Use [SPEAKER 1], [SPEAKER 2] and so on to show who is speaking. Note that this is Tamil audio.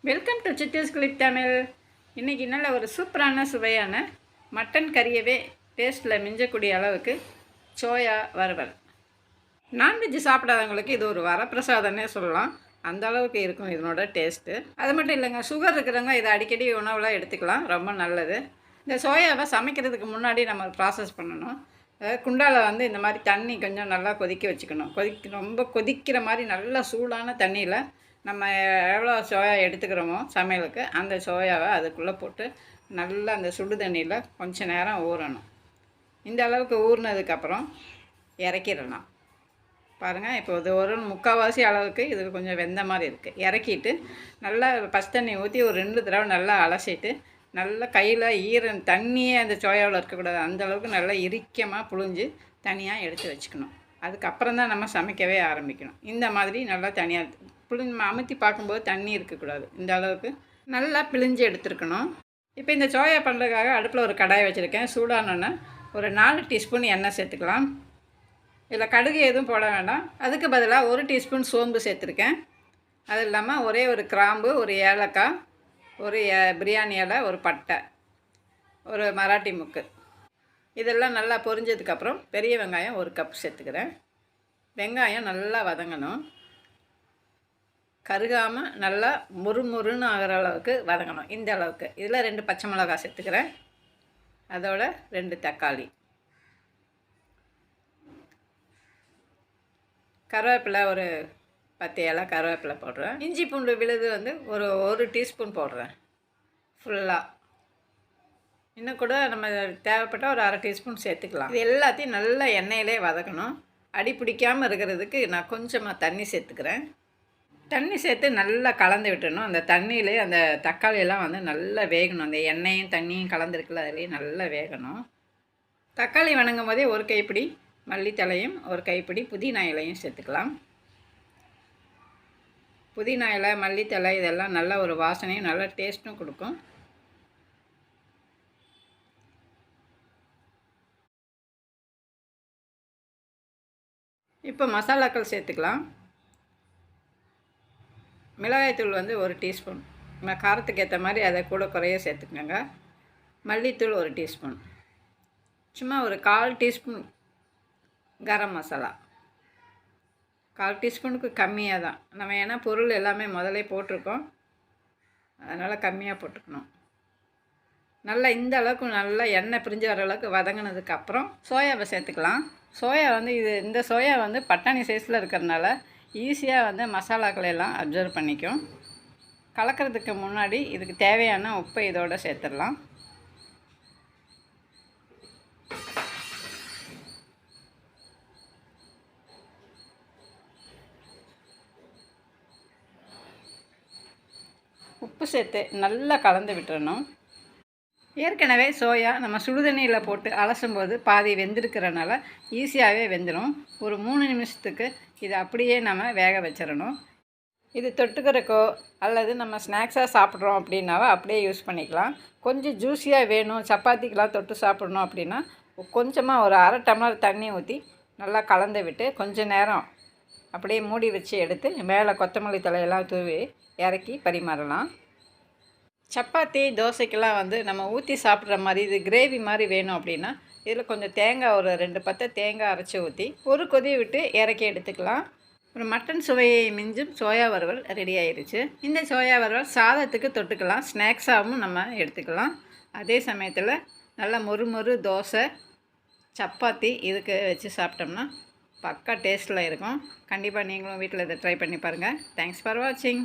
[SPEAKER 1] Welcome to cities clip Tamil. இன்றைக்கி நல்ல ஒரு சூப்பரான சுவையான மட்டன் கறியவே டேஸ்ட்டில் மிஞ்சக்கூடிய அளவுக்கு சோயா வறுவல். நான்வெஜ் சாப்பிடாதவங்களுக்கு இது ஒரு வரப்பிரசாதம்னே சொல்லலாம். அந்த அளவுக்கு இருக்கும் இதனோட டேஸ்ட்டு. அது மட்டும் இல்லைங்க, சுகர் இருக்கிறவங்க இதை அடிக்கடி உணவில் எடுத்துக்கலாம், ரொம்ப நல்லது. இந்த சோயாவை சமைக்கிறதுக்கு முன்னாடி நம்ம ப்ராசஸ் பண்ணணும். அதாவது குண்டாவில் இந்த மாதிரி தண்ணி கொஞ்சம் நல்லா கொதிக்க வச்சுக்கணும். ரொம்ப கொதிக்கிற மாதிரி நல்லா சூடான தண்ணியில் நம்ம எவ்வளோ சோயா எடுத்துக்கிறோமோ சமையலுக்கு அந்த சோயாவை அதுக்குள்ளே போட்டு நல்லா அந்த சுடு தண்ணியில் கொஞ்சம் நேரம் ஊறணும். இந்த அளவுக்கு ஊறினதுக்கப்புறம் இறக்கிடலாம். பாருங்கள், இப்போ இது ஒரு முக்கால்வாசி அளவுக்கு இது கொஞ்சம் வெந்த மாதிரி இருக்குது. இறக்கிட்டு நல்லா பச்சை தண்ணி ஊற்றி ஒரு 2 தடவை நல்லா அலசிட்டு நல்லா கையில் தண்ணியே அந்த சோயாவில் இருக்கக்கூடாது, அந்தளவுக்கு நல்லா இறுக்கமாக புழிஞ்சு தனியாக எடுத்து வச்சுக்கணும். அதுக்கப்புறம் தான் நம்ம சமைக்கவே ஆரம்பிக்கணும். இந்த மாதிரி நல்லா தனியாக அமுத்தி பார்க்கும்போது தண்ணி இருக்கக்கூடாது, இந்த அளவுக்கு நல்லா பிழிஞ்சு எடுத்துருக்கணும். இப்போ இந்த சோயா பண்ணுறதுக்காக அடுப்பில் ஒரு கடாயை வச்சுருக்கேன். சூடானோன்னு ஒரு 4 டீஸ்பூன் எண்ணெய் சேர்த்துக்கலாம். இதில் கடுகு எதுவும் போட வேண்டாம். அதுக்கு பதிலாக 1 டீஸ்பூன் சோம்பு சேர்த்துருக்கேன். அது இல்லாமல் ஒரே ஒரு கிராம்பு, ஒரு ஏலக்காய், ஒரு பிரியாணி இலை, ஒரு பட்டை, ஒரு மராட்டி முக்கு, இதெல்லாம் நல்லா பொரிஞ்சதுக்கப்புறம் பெரிய வெங்காயம் 1 கப் சேர்த்துக்கிறேன். வெங்காயம் நல்லா வதங்கணும், கருகாமல் நல்லா முறுமுறுன்னு ஆகிற அளவுக்கு வதங்கணும். இந்த அளவுக்கு. இதில் 2 பச்சை மிளகாய் சேர்த்துக்கிறேன். அதோட 2 தக்காளி, கருவேப்பிலை ஒரு 10 இலை கருவேப்பிலை போடுறேன். இஞ்சி பூண்டு விழுது ஒரு டீஸ்பூன் போடுறேன் ஃபுல்லாக. இன்னும் கூட நம்ம தேவைப்பட்ட ஒரு 1/2 டீஸ்பூன் சேர்த்துக்கலாம். இது எல்லாத்தையும் நல்லா எண்ணெயிலே வதக்கணும். அடி பிடிக்காமல் இருக்கிறதுக்கு நான் கொஞ்சமாக தண்ணி சேர்த்துக்கிறேன். தண்ணி சேர்த்து நல்லா கலந்து விட்டுடணும். அந்த தண்ணியிலே அந்த தக்காளியெல்லாம் நல்லா வேகணும். அந்த எண்ணெயும் தண்ணியும் கலந்துருக்குல, அதுலேயும் நல்லா வேகணும். தக்காளி வணங்கும் போதே ஒரு கைப்பிடி மல்லித்தலையும் ஒரு கைப்பிடி புதினா இலையும் சேர்த்துக்கலாம். புதினா இலை, மல்லித்தலை இதெல்லாம் நல்ல ஒரு வாசனையும் நல்ல டேஸ்ட்டும் கொடுக்கும். இப்போ மசாலாக்கள் சேர்த்துக்கலாம். மிளகாய்த்தூள் 1 டீஸ்பூன், நம்ம காரத்துக்கு ஏற்ற மாதிரி அதை கூட குறைய சேர்த்துக்கோங்க. மல்லித்தூள் 1 டீஸ்பூன், சும்மா ஒரு 1/4 டீஸ்பூன் கரம் மசாலா, 1/4 டீஸ்பூனுக்கு கம்மியாக தான். நம்ம ஏன்னா பொருள் எல்லாமே முதலே போட்டிருக்கோம், அதனால் கம்மியாக போட்டுக்கணும். நல்லா இந்த அளவுக்கு நல்லா எண்ணெய் பிரிஞ்சு வர அளவுக்கு வதங்கினதுக்கப்புறம் சோயாவை சேர்த்துக்கலாம். சோயா இந்த சோயா பட்டாணி சைஸில் இருக்கிறதுனால ஈஸியாக மசாலாக்களை எல்லாம் அப்சர்வ் பண்ணிக்கும். கலக்கிறதுக்கு முன்னாடி இதுக்கு தேவையான உப்பை இதோடு சேர்த்துடலாம். உப்பு சேர்த்து நல்லா கலந்து விட்டுறணும். ஏற்கனவே சோயா நம்ம சுடுதண்ணியில் போட்டு அலசும்போது பாதி வெந்திருக்கிறனால ஈஸியாகவே வெந்துடும். ஒரு 3 நிமிஷத்துக்கு இதை அப்படியே நம்ம வேக வச்சிடணும். இது தொட்டுக்கிறக்கோ அல்லது நம்ம ஸ்நாக்ஸாக சாப்பிட்றோம் அப்படின்னாவோ அப்படியே யூஸ் பண்ணிக்கலாம். கொஞ்சம் ஜூஸியாக வேணும், சப்பாத்திக்கெலாம் தொட்டு சாப்பிட்ணும் அப்படின்னா கொஞ்சமாக ஒரு 1/2 டம்ளர் தண்ணி ஊற்றி நல்லா கலந்து விட்டு கொஞ்சம் நேரம் அப்படியே மூடி வச்சு எடுத்து மேலே கொத்தமல்லி தலையெல்லாம் தூவி இறக்கி பரிமாறலாம். சப்பாத்தி தோசைக்கெல்லாம் நம்ம ஊற்றி சாப்பிட்ற மாதிரி இது கிரேவி மாதிரி வேணும் அப்படின்னா இதில் கொஞ்சம் தேங்காய், ஒரு 2 பத்தை தேங்காய் அரைச்சி ஊற்றி ஒரு கொதி விட்டு இறக்கி எடுத்துக்கலாம். ஒரு மட்டன் சுவையை மிஞ்சும் சோயா வறுவல் ரெடி ஆயிடுச்சு. இந்த சோயா வறுவல் சாதத்துக்கு தொட்டுக்கலாம், ஸ்நாக்ஸாகவும் நம்ம எடுத்துக்கலாம். அதே சமயத்தில் நல்லா மொறு தோசை, சப்பாத்தி இதுக்கு வச்சு சாப்பிட்டோம்னா பக்கா டேஸ்ட்டில் இருக்கும். கண்டிப்பாக நீங்களும் வீட்டில் இதை ட்ரை பண்ணி பாருங்கள். தேங்க்ஸ் ஃபார் வாட்சிங்.